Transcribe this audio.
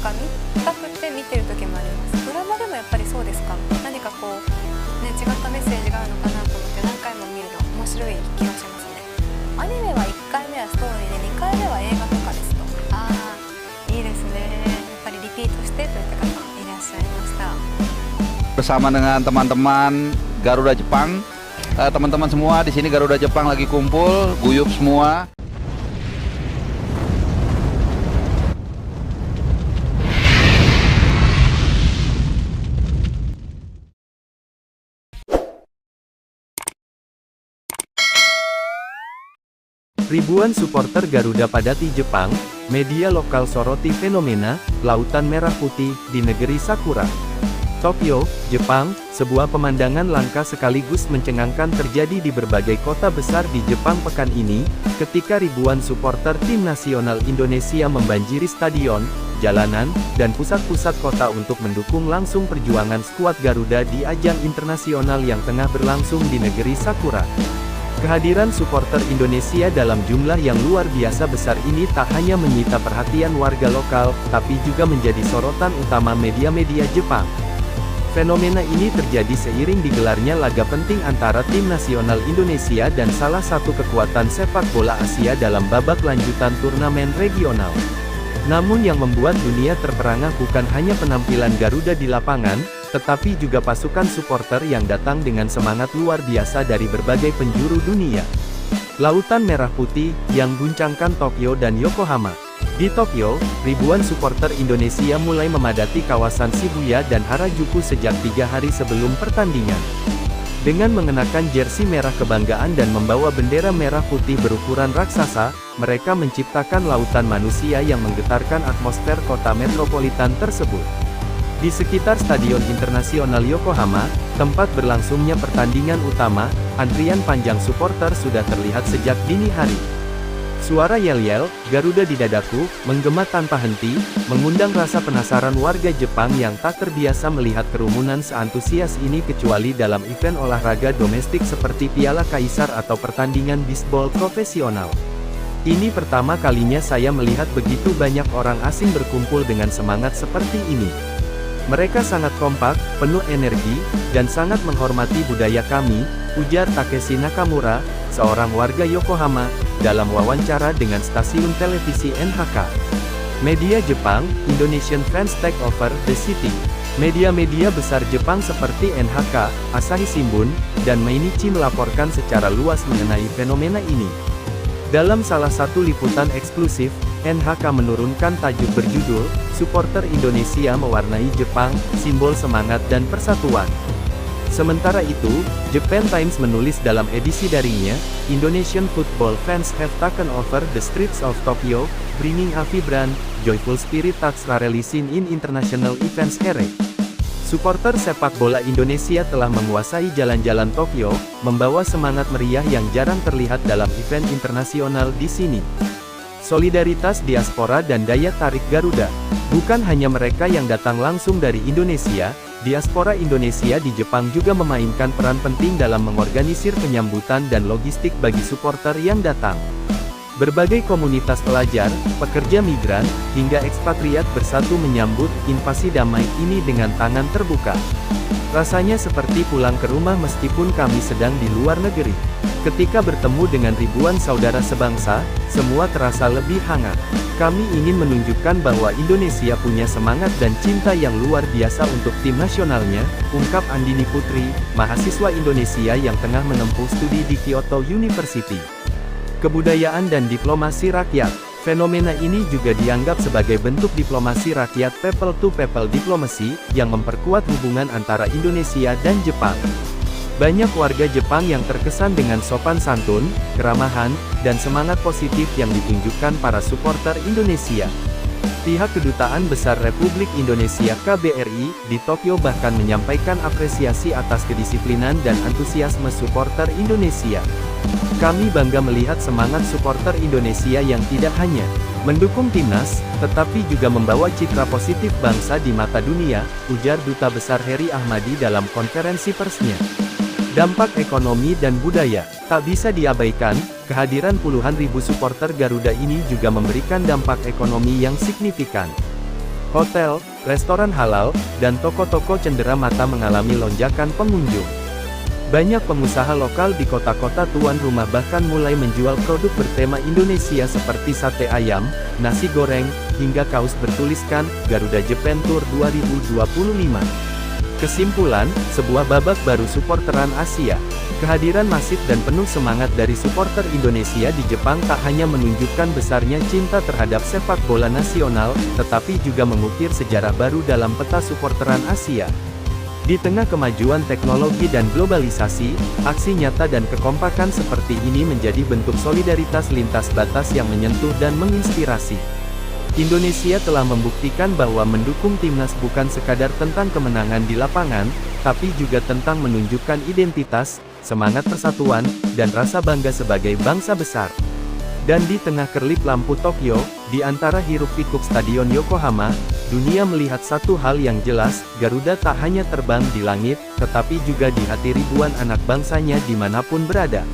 か見たくて見てる時もあります。ドラマでもやっぱりそうですか？何かこうね、違ったメッセージがあるのかなと思って何回も見るの面白い気がしますね。アニメは1回目はストーリーで2回目は映画とかですと。ああ、いいですね。やっぱりリピートしてといった方いらっしゃいました。Bersama dengan teman-teman Garuda Jepang, teman-teman semua di sini Garuda Jepang lagi kumpul, guyup semua. Ribuan supporter Garuda padati Jepang, media lokal soroti fenomena Lautan Merah Putih di negeri Sakura. Tokyo, Jepang, sebuah pemandangan langka sekaligus mencengangkan terjadi di berbagai kota besar di Jepang pekan ini, ketika ribuan supporter tim nasional Indonesia membanjiri stadion, jalanan, dan pusat-pusat kota untuk mendukung langsung perjuangan skuad Garuda di ajang internasional yang tengah berlangsung di negeri Sakura. Kehadiran supporter Indonesia dalam jumlah yang luar biasa besar ini tak hanya menyita perhatian warga lokal, tapi juga menjadi sorotan utama media-media Jepang. Fenomena ini terjadi seiring digelarnya laga penting antara tim nasional Indonesia dan salah satu kekuatan sepak bola Asia dalam babak lanjutan turnamen regional. Namun yang membuat dunia terperangah bukan hanya penampilan Garuda di lapangan, tetapi juga pasukan supporter yang datang dengan semangat luar biasa dari berbagai penjuru dunia. Lautan Merah Putih, yang guncangkan Tokyo dan Yokohama. Di Tokyo, ribuan supporter Indonesia mulai memadati kawasan Shibuya dan Harajuku sejak 3 hari sebelum pertandingan. Dengan mengenakan jersey merah kebanggaan dan membawa bendera merah putih berukuran raksasa, mereka menciptakan lautan manusia yang menggetarkan atmosfer kota metropolitan tersebut. Di sekitar Stadion Internasional Yokohama, tempat berlangsungnya pertandingan utama, antrian panjang supporter sudah terlihat sejak dini hari. Suara yel-yel, Garuda di dadaku, menggema tanpa henti, mengundang rasa penasaran warga Jepang yang tak terbiasa melihat kerumunan seantusias ini kecuali dalam event olahraga domestik seperti Piala Kaisar atau pertandingan bisbol profesional. Ini pertama kalinya saya melihat begitu banyak orang asing berkumpul dengan semangat seperti ini. Mereka sangat kompak, penuh energi, dan sangat menghormati budaya kami, ujar Takeshi Nakamura, seorang warga Yokohama, dalam wawancara dengan stasiun televisi NHK. Media Jepang, Indonesian Fans Take Over the City. Media-media besar Jepang seperti NHK, Asahi Shimbun, dan Mainichi melaporkan secara luas mengenai fenomena ini. Dalam salah satu liputan eksklusif, NHK menurunkan tajuk berjudul, Supporter Indonesia Mewarnai Jepang, Simbol Semangat dan Persatuan. Sementara itu, Japan Times menulis dalam edisi daringnya, Indonesian football fans have taken over the streets of Tokyo, bringing a vibrant, joyful spirit touch rarely seen in international events here. Supporter sepak bola Indonesia telah menguasai jalan-jalan Tokyo, membawa semangat meriah yang jarang terlihat dalam event internasional di sini. Solidaritas diaspora dan daya tarik Garuda. Bukan hanya mereka yang datang langsung dari Indonesia, diaspora Indonesia di Jepang juga memainkan peran penting dalam mengorganisir penyambutan dan logistik bagi supporter yang datang. Berbagai komunitas pelajar, pekerja migran, hingga ekspatriat bersatu menyambut invasi damai ini dengan tangan terbuka. Rasanya seperti pulang ke rumah meskipun kami sedang di luar negeri. Ketika bertemu dengan ribuan saudara sebangsa, semua terasa lebih hangat. Kami ingin menunjukkan bahwa Indonesia punya semangat dan cinta yang luar biasa untuk tim nasionalnya, ungkap Andini Putri, mahasiswa Indonesia yang tengah menempuh studi di Kyoto University. Kebudayaan dan diplomasi rakyat. Fenomena ini juga dianggap sebagai bentuk diplomasi rakyat people-to-people diplomacy, yang memperkuat hubungan antara Indonesia dan Jepang. Banyak warga Jepang yang terkesan dengan sopan santun, keramahan, dan semangat positif yang ditunjukkan para supporter Indonesia. Pihak Kedutaan Besar Republik Indonesia KBRI di Tokyo bahkan menyampaikan apresiasi atas kedisiplinan dan antusiasme supporter Indonesia. Kami bangga melihat semangat supporter Indonesia yang tidak hanya mendukung timnas, tetapi juga membawa citra positif bangsa di mata dunia, ujar Duta Besar Heri Ahmadi dalam konferensi persnya. Dampak ekonomi dan budaya, tak bisa diabaikan, kehadiran puluhan ribu supporter Garuda ini juga memberikan dampak ekonomi yang signifikan. Hotel, restoran halal, dan toko-toko cenderamata mata mengalami lonjakan pengunjung. Banyak pengusaha lokal di kota-kota tuan rumah bahkan mulai menjual produk bertema Indonesia seperti sate ayam, nasi goreng, hingga kaos bertuliskan Garuda Japan Tour 2025. Kesimpulan, sebuah babak baru supporteran Asia. Kehadiran masif dan penuh semangat dari supporter Indonesia di Jepang tak hanya menunjukkan besarnya cinta terhadap sepak bola nasional, tetapi juga mengukir sejarah baru dalam peta supporteran Asia. Di tengah kemajuan teknologi dan globalisasi, aksi nyata dan kekompakan seperti ini menjadi bentuk solidaritas lintas batas yang menyentuh dan menginspirasi. Indonesia telah membuktikan bahwa mendukung timnas bukan sekadar tentang kemenangan di lapangan, tapi juga tentang menunjukkan identitas, semangat persatuan, dan rasa bangga sebagai bangsa besar. Dan di tengah kerlip lampu Tokyo, di antara hiruk-pikuk Stadion Yokohama, dunia melihat satu hal yang jelas, Garuda tak hanya terbang di langit, tetapi juga di hati ribuan anak bangsanya dimanapun berada.